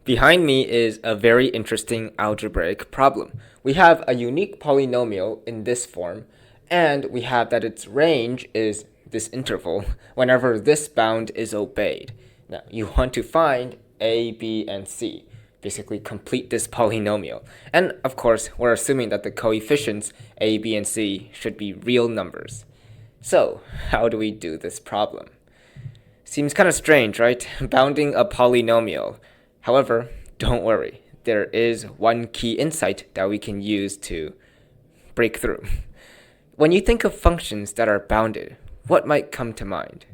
Behind me is a very interesting algebraic problem. We have a unique polynomial in this form, and we have that its range is this interval whenever this bound is obeyed. Now, you want to find a, b, and c. Basically complete this polynomial. And of course, we're assuming that the coefficients a, b, and c should be real numbers. So, how do we do this problem? Seems kind of strange, right? Bounding a polynomial. However, don't worry. There is one key insight that we can use to break through. When you think of functions that are bounded, what might come to mind?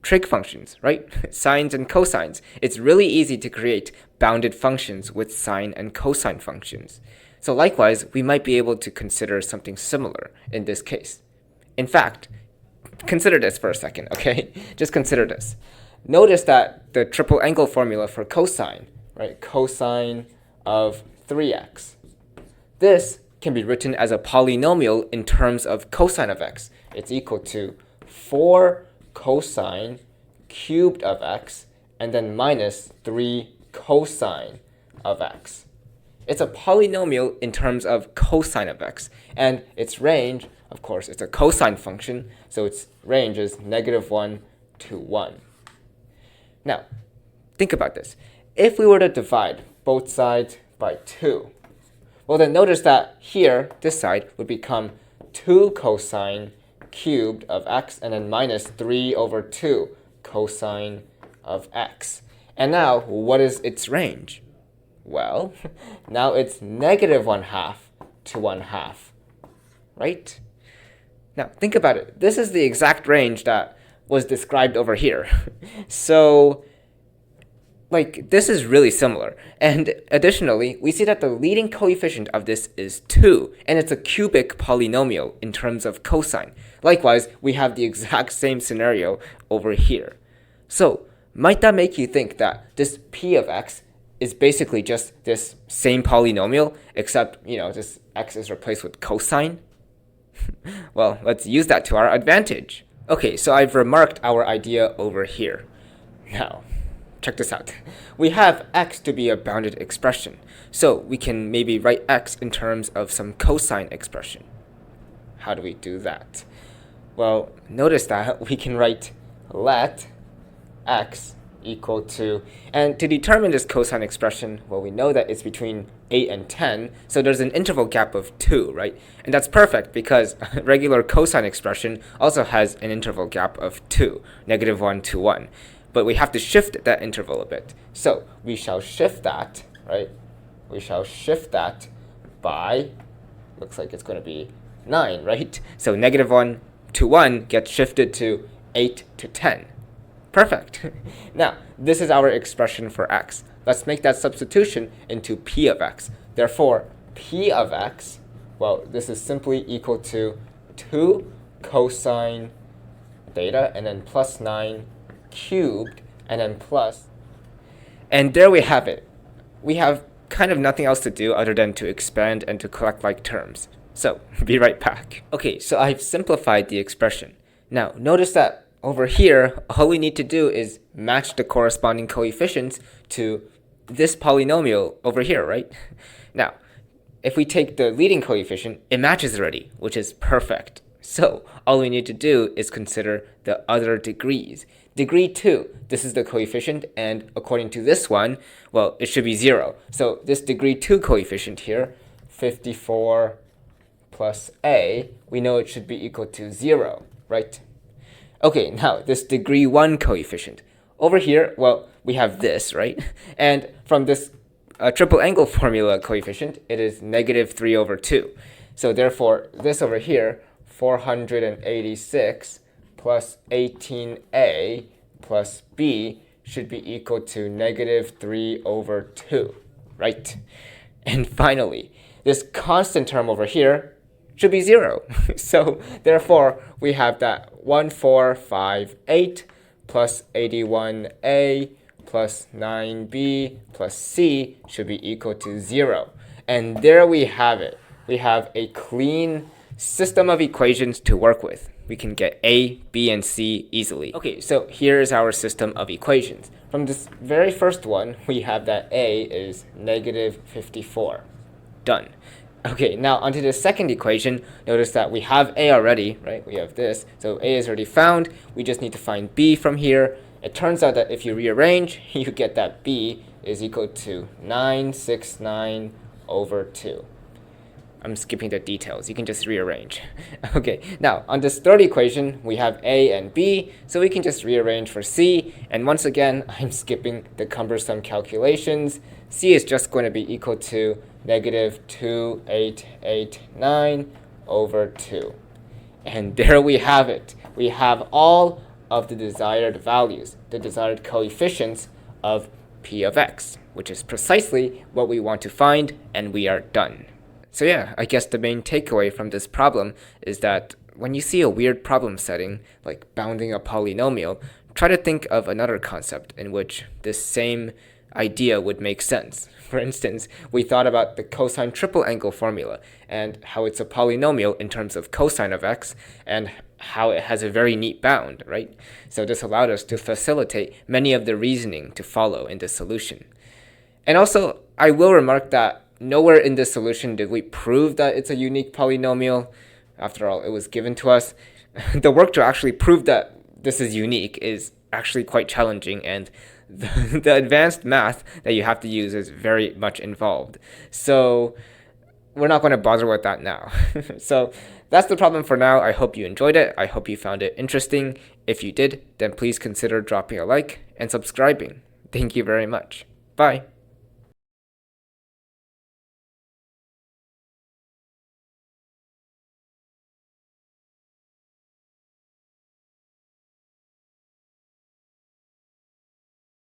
Trig functions, right? Sines and cosines. It's really easy to create bounded functions with sine and cosine functions. So likewise, we might be able to consider something similar in this case. In fact, consider this for a second, okay? Just consider this. Notice that the triple angle formula for cosine, right? Cosine of 3x. This can be written as a polynomial in terms of cosine of x. It's equal to 4 cosine cubed of x and then minus 3 cosine of x. It's a polynomial in terms of cosine of x, and its range, of course, it's a cosine function, so its range is -1 to 1. Now, think about this. If we were to divide both sides by 2, well then notice that here, this side would become 2 cosine cubed of x and then minus 3 over 2 cosine of x. And now, what is its range? Well, now it's -1/2 to 1/2, right? Now, think about it. This is the exact range that was described over here. So, this is really similar. And additionally, we see that the leading coefficient of this is 2, and it's a cubic polynomial in terms of cosine. Likewise, we have the exact same scenario over here. So, might that make you think that this p of x is basically just this same polynomial, except, this x is replaced with cosine? Well, let's use that to our advantage. Okay, so I've remarked our idea over here. Now, check this out. We have x to be a bounded expression, so we can maybe write x in terms of some cosine expression. How do we do that? Well, notice that we can write let x equal to, and to determine this cosine expression, well, we know that it's between 8 and 10, so there's an interval gap of 2, right? And that's perfect because a regular cosine expression also has an interval gap of 2, -1 to 1. But we have to shift that interval a bit. So we shall shift that, right? We shall shift that by, looks like it's going to be 9, right? So -1 to 1 gets shifted to 8 to 10. Perfect. Now, this is our expression for x. Let's make that substitution into p of x. Therefore, p of x, well, this is simply equal to 2 cosine theta and then plus 9 cubed and then plus. And there we have it. We have kind of nothing else to do other than to expand and to collect like terms. So, be right back. Okay, so I've simplified the expression. Now, notice that over here, all we need to do is match the corresponding coefficients to this polynomial over here, right? Now, if we take the leading coefficient, it matches already, which is perfect. So, all we need to do is consider the other degrees. Degree 2, this is the coefficient, and according to this one, well, it should be 0. So, this degree 2 coefficient here, 54 plus a, we know it should be equal to 0, right? Okay, now this degree 1 coefficient. Over here, well, we have this, right? And from this triple angle formula coefficient, it is -3 over 2. So therefore, this over here, 486 plus 18a plus b should be equal to -3 over 2, right? And finally, this constant term over here should be 0. So therefore, we have that 1458 plus 81a plus 9b plus c should be equal to 0. And there we have it. We have a clean system of equations to work with. we can get A, B, and C easily. Okay, so here is our system of equations. From this very first one, we have that A is negative 54. Done. Okay, now onto the second equation. Notice that we have A already, right? We have this. So A is already found. We just need to find B from here. It turns out that if you rearrange, you get that B is equal to 969 over 2. I'm skipping the details. You can just rearrange. Okay, now on this third equation, we have A and B, so we can just rearrange for C. And once again, I'm skipping the cumbersome calculations. C is just going to be equal to negative 2889 over 2. And there we have it. We have all of the desired values, the desired coefficients of p of x, which is precisely what we want to find, and we are done. So yeah, I guess the main takeaway from this problem is that when you see a weird problem setting, like bounding a polynomial, try to think of another concept in which this same idea would make sense. For instance, we thought about the cosine triple angle formula and how it's a polynomial in terms of cosine of x and how it has a very neat bound, right? So this allowed us to facilitate many of the reasoning to follow in the solution. And also, I will remark that nowhere in this solution did we prove that it's a unique polynomial. After all, it was given to us. The work to actually prove that this is unique is actually quite challenging, and the advanced math that you have to use is very much involved. So we're not going to bother with that now. So that's the problem for now. I hope you enjoyed it. I hope you found it interesting. If you did, then please consider dropping a like and subscribing. Thank you very much. Bye.